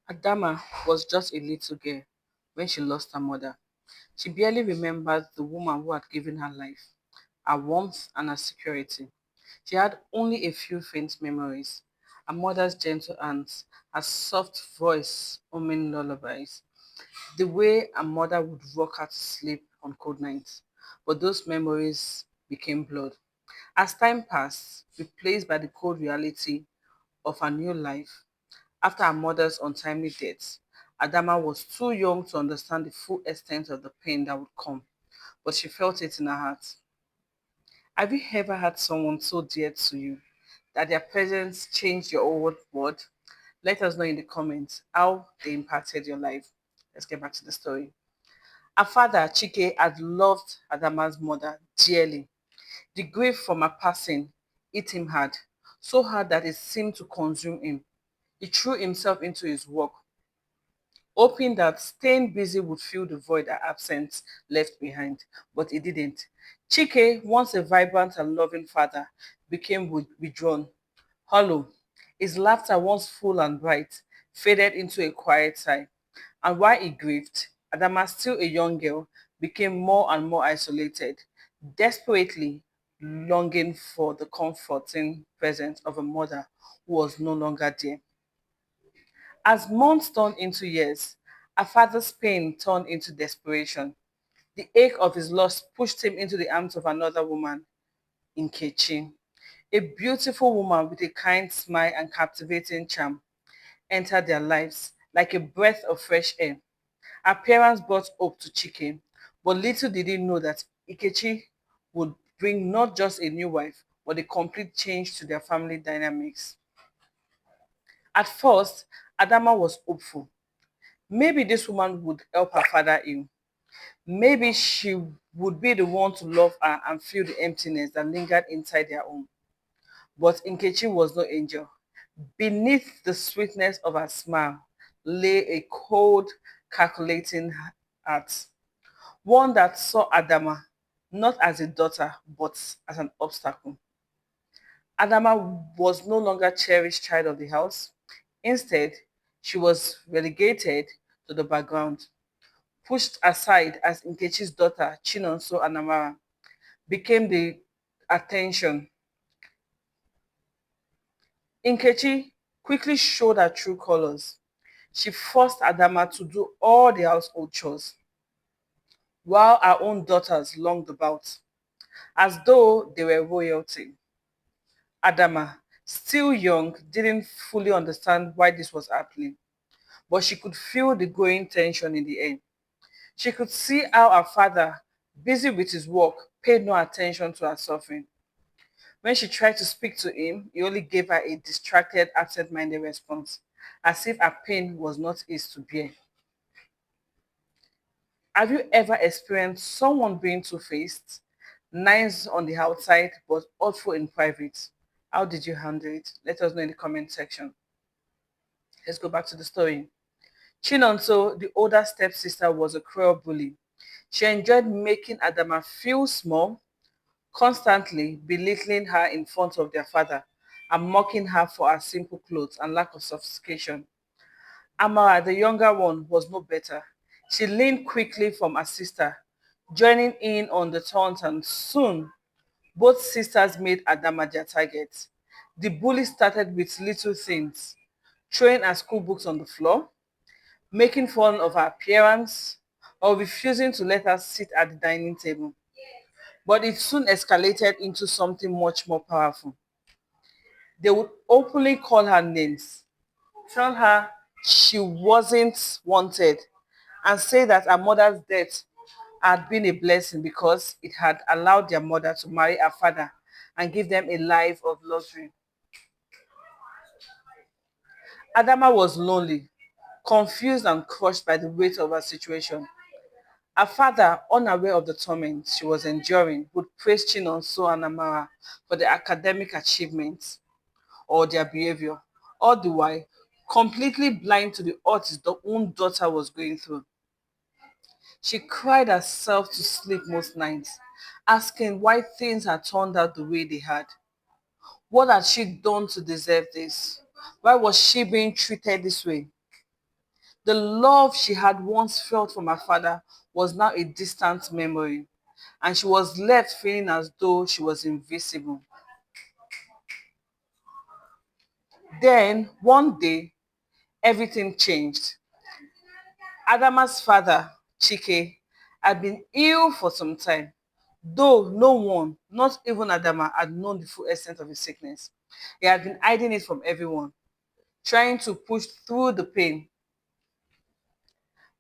Adama was just a little girl when she lost her mother. She barely remembered the woman who had given her life, her warmth, and her security. She had only a few faint memories. Her mother's gentle hands, her soft voice humming lullabies, the way her mother would rock her to sleep on cold nights. But those memories became blurred. As time passed, replaced by the cold reality of her new life, after her mother's untimely death, Adama was too young to understand the full extent of the pain that would come, but she felt it in her heart. Have you ever had someone so dear to you that their presence changed your whole world? Let us know in the comments how they impacted your life. Let's get back to the story. Her father, Chike, had loved Adama's mother dearly. The grief from her passing hit him hard, so hard that it seemed to consume him. He threw himself into his work, hoping that staying busy would fill the void her absence left behind, but it didn't. Chike, once a vibrant and loving father, became withdrawn, hollow. His laughter, once full and bright, faded into a quiet sigh. And while he grieved, Adama, still a young girl, became more and more isolated, desperately longing for the comforting presence of a mother who was no longer there. As months turned into years, her father's pain turned into desperation. The ache of his loss pushed him into the arms of another woman, Nkechi, a beautiful woman with a kind smile and captivating charm, entered their lives like a breath of fresh air. Her parents brought hope to Chike, but little did he know that Ikechi would bring not just a new wife, but a complete change to their family dynamics. At first, Adama was hopeful. Maybe this woman would help her father heal. Maybe she would be the one to love her and feel the emptiness that lingered inside their home. But Nkechi was no angel. Beneath the sweetness of her smile lay a cold, calculating heart. One that saw Adama not as a daughter, but as an obstacle. Adama was no longer cherished child of the house. Instead, she was relegated to the background, pushed aside as Nkechi's daughter, Chinonso Anamara, became the attention. Nkechi quickly showed her true colors. She forced Adama to do all the household chores, while her own daughters longed about, as though they were royalty. Adama, still young, didn't fully understand why this was happening, but she could feel the growing tension in the air. She could see how her father, busy with his work, paid no attention to her suffering. When she tried to speak to him, he only gave her a distracted, absent-minded response, as if her pain was not his to bear. Have you ever experienced someone being two-faced, nice on the outside but awful in private? How did you handle it? Let us know in the comment section. Let's go back to the story. Chinonso, the older stepsister, was a cruel bully. She enjoyed making Adama feel small, constantly belittling her in front of their father and mocking her for her simple clothes and lack of sophistication. Amara, the younger one, was no better. She leaned quickly from her sister, joining in on the taunt, and soon both sisters made Adama their target. The bully started with little things, throwing her school books on the floor, making fun of her appearance, or refusing to let her sit at the dining table. But it soon escalated into something much more powerful. They would openly call her names, tell her she wasn't wanted, and say that her mother's death had been a blessing because it had allowed their mother to marry her father and give them a life of luxury. Adama was lonely, confused, and crushed by the weight of her situation. Her father, unaware of the torment she was enduring, would praise Chinonso and Amara for their academic achievements or their behavior, all the while completely blind to the hurt his own daughter was going through. She cried herself to sleep most nights, asking why things had turned out the way they had. What had she done to deserve this? Why was she being treated this way? The love she had once felt from her father was now a distant memory, and she was left feeling as though she was invisible. Then, one day, everything changed. Adama's father, Chike, had been ill for some time, though no one, not even Adama, had known the full extent of his sickness. He had been hiding it from everyone, trying to push through the pain.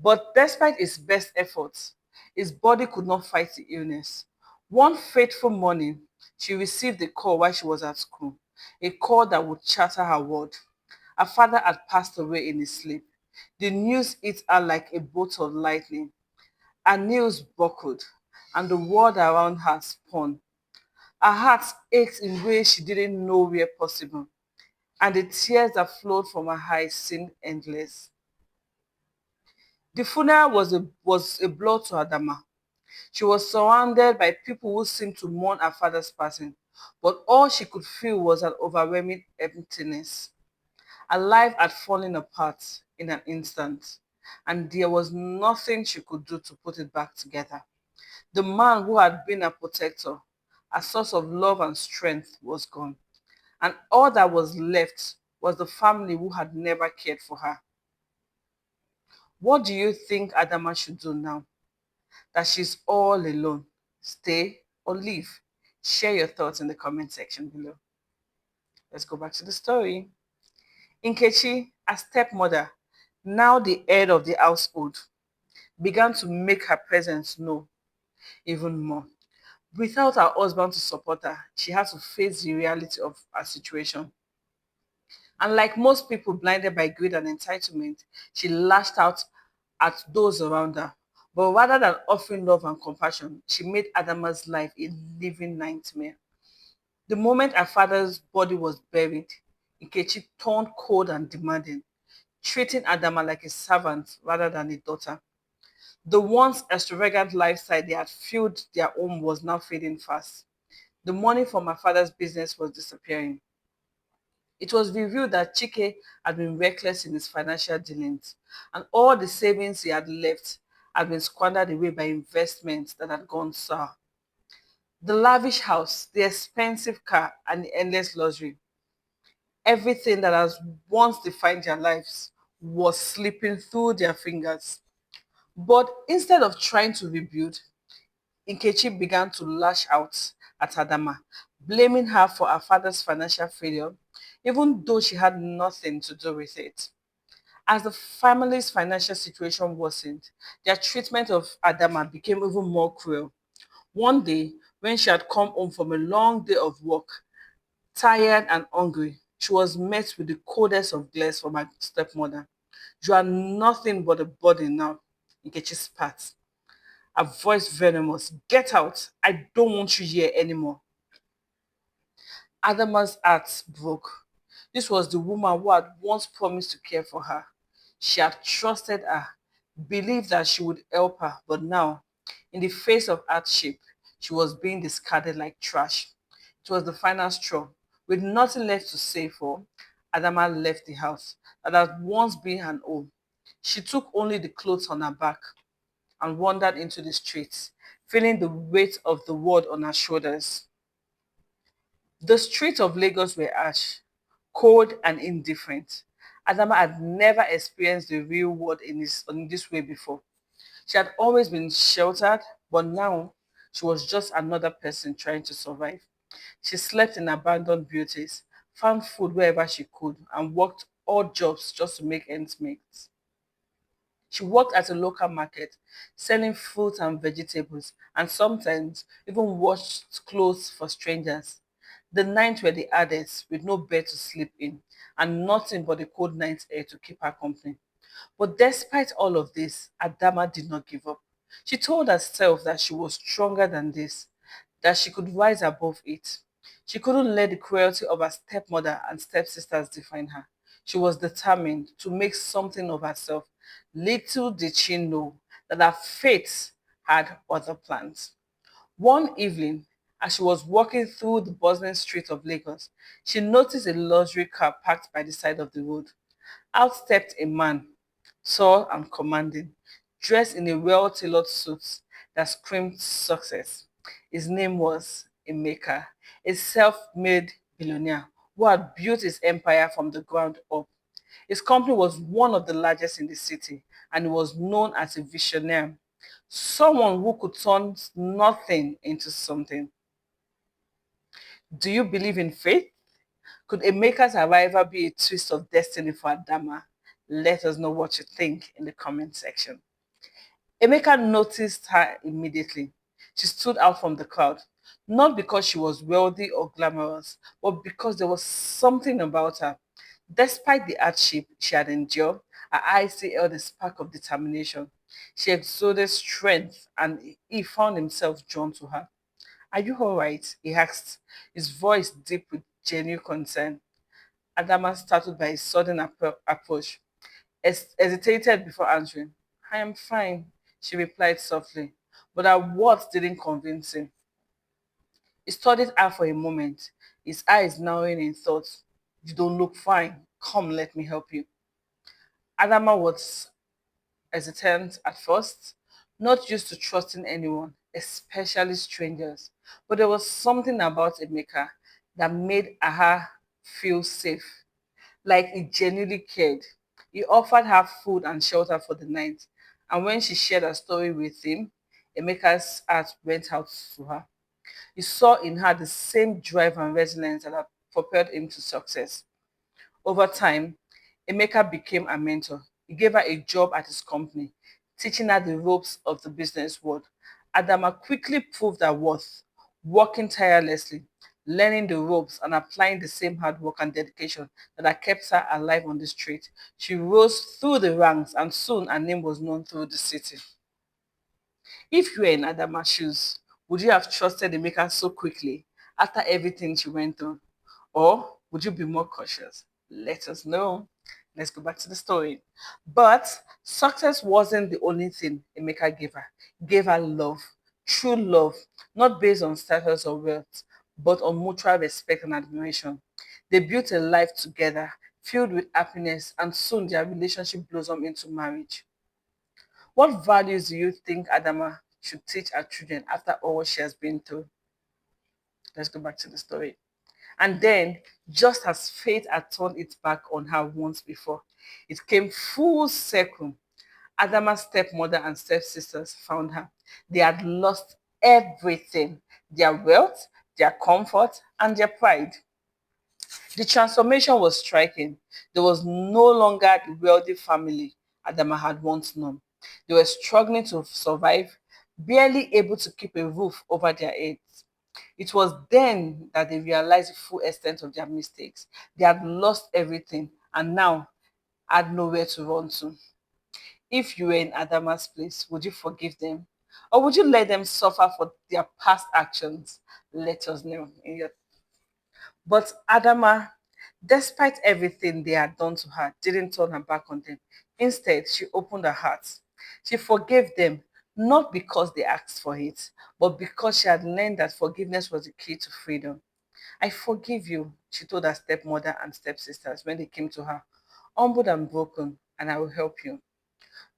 But despite his best efforts, his body could not fight the illness. One fateful morning, she received a call while she was at school, a call that would shatter her world. Her father had passed away in his sleep. The news hit her like a bolt of lightning. Her nails buckled, and the world around her spun. Her heart ached in ways she didn't know were possible, and the tears that flowed from her eyes seemed endless. The funeral was a blow to Adama. She was surrounded by people who seemed to mourn her father's passing, but all she could feel was an overwhelming emptiness. Her life had fallen apart in an instant, and there was nothing she could do to put it back together. The man who had been a protector, a source of love and strength, was gone, and all that was left was the family who had never cared for her. What do you think Adama should do now that she's all alone? Stay or leave? Share your thoughts in the comment section below. Let's go back to the story. Nkechi, a stepmother, now the head of the household, began to make her presence known even more. Without her husband to support her, she had to face the reality of her situation. And like most people blinded by greed and entitlement, she lashed out at those around her. But rather than offering love and compassion, she made Adama's life a living nightmare. The moment her father's body was buried, Nkechi turned cold and demanding, treating Adama like a servant rather than a daughter. The once extravagant lifestyle they had filled their home was now fading fast. The money from her father's business was disappearing. It was revealed that Chike had been reckless in his financial dealings, and all the savings he had left had been squandered away by investments that had gone sour. The lavish house, the expensive car, and the endless luxury, everything that has once defined their lives, was slipping through their fingers. But instead of trying to rebuild, Nkechi began to lash out at Adama, blaming her for her father's financial failure, even though she had nothing to do with it. As the family's financial situation worsened, their treatment of Adama became even more cruel. One day, when she had come home from a long day of work, tired and hungry, she was met with the coldest of glares from her stepmother. "You are nothing but a body now," Nkechi spat, her voice venomous. "Get out. I don't want you here anymore." Adama's heart broke. This was the woman who had once promised to care for her. She had trusted her, believed that she would help her, but now, in the face of hardship, she was being discarded like trash. It was the final straw. With nothing left to save for, Adama left the house that had once been her home. She took only the clothes on her back and wandered into the streets, feeling the weight of the world on her shoulders. The streets of Lagos were harsh, cold, and indifferent. Adama had never experienced the real world in this way before. She had always been sheltered, but now she was just another person trying to survive. She slept in abandoned beauties, found food wherever she could, and worked odd jobs just to make ends meet. She worked at a local market, selling fruit and vegetables, and sometimes even washed clothes for strangers. The nights were the hardest, with no bed to sleep in, and nothing but the cold night air to keep her company. But despite all of this, Adama did not give up. She told herself that she was stronger than this, that she could rise above it. She couldn't let the cruelty of her stepmother and stepsisters define her. She was determined to make something of herself. Little did she know that her fate had other plans. One evening, as she was walking through the bustling streets of Lagos, she noticed a luxury car parked by the side of the road. Out stepped a man, tall and commanding, dressed in a well-tailored suit that screamed success. His name was Emeka, a self-made billionaire who had built his empire from the ground up. His company was one of the largest in the city, and he was known as a visionary, someone who could turn nothing into something. Do you believe in faith? Could Emeka's arrival be a twist of destiny for Adama? Let us know what you think in the comment section. Emeka noticed her immediately. She stood out from the crowd, not because she was wealthy or glamorous, but because there was something about her. Despite the hardship she had endured, her eyes still held a spark of determination. She exuded strength, and he found himself drawn to her. Are you all right? He asked, his voice deep with genuine concern. Adama startled by his sudden approach, hesitated before answering. I am fine, she replied softly, but her words didn't convince him. He studied her for a moment, his eyes narrowing in thought. You don't look fine. Come, let me help you. Adama was hesitant at first, not used to trusting anyone, especially strangers. But there was something about Emeka that made her feel safe, like he genuinely cared. He offered her food and shelter for the night, and when she shared her story with him, Emeka's heart went out to her. He saw in her the same drive and resilience that had propelled him to success. Over time, Emeka became a mentor. He gave her a job at his company, teaching her the ropes of the business world. Adama quickly proved her worth, working tirelessly, learning the ropes, and applying the same hard work and dedication that had kept her alive on the street. She rose through the ranks, and soon her name was known through the city. If you were in Adama's shoes, would you have trusted Emeka so quickly after everything she went through? Or would you be more cautious? Let us know. Let's go back to the story. But success wasn't the only thing Emeka gave her. He gave her love, true love, not based on status or wealth, but on mutual respect and admiration. They built a life together, filled with happiness, and soon their relationship blossomed into marriage. What values do you think Adama should teach her children after all she has been through? Let's go back to the story. And then, just as fate had turned its back on her once before, it came full circle. Adama's stepmother and stepsisters found her. They had lost everything, their wealth, their comfort, and their pride. The transformation was striking. There was no longer the wealthy family Adama had once known. They were struggling to survive, barely able to keep a roof over their heads. It was then that they realized the full extent of their mistakes. They had lost everything and now had nowhere to run to. If you were in Adama's place, would you forgive them? Or would you let them suffer for their past actions? Let us know in your. But Adama, despite everything they had done to her, didn't turn her back on them. Instead, she opened her heart. She forgave them, not because they asked for it, but because she had learned that forgiveness was the key to freedom. I forgive you, she told her stepmother and stepsisters when they came to her, humbled and broken, and I will help you.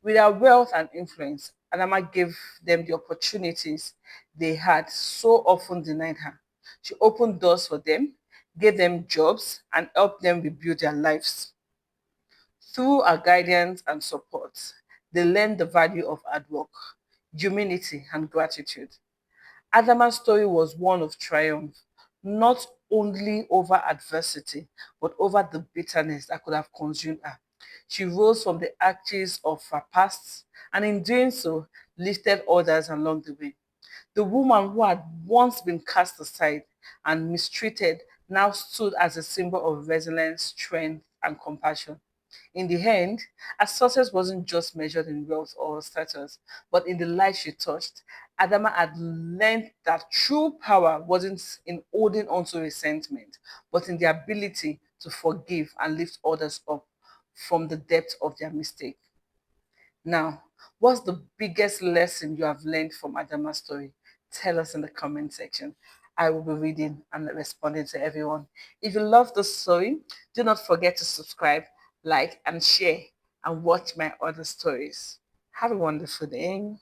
With her wealth and influence, Adama gave them the opportunities they had so often denied her. She opened doors for them, gave them jobs, and helped them rebuild their lives. Through her guidance and support, they learned the value of hard work, humility, and gratitude. Adama's story was one of triumph, not only over adversity, but over the bitterness that could have consumed her. She rose from the ashes of her past, and in doing so, lifted others along the way. The woman who had once been cast aside and mistreated now stood as a symbol of resilience, strength, and compassion. In the end, her success wasn't just measured in wealth or status, but in the life she touched. Adama had learned that true power wasn't in holding on to resentment, but in the ability to forgive and lift others up from the depth of their mistake. Now, what's the biggest lesson you have learned from Adama's story? Tell us in the comment section. I will be reading and responding to everyone. If you love this story, do not forget to subscribe, like, and share. and watch my other stories. Have a wonderful day.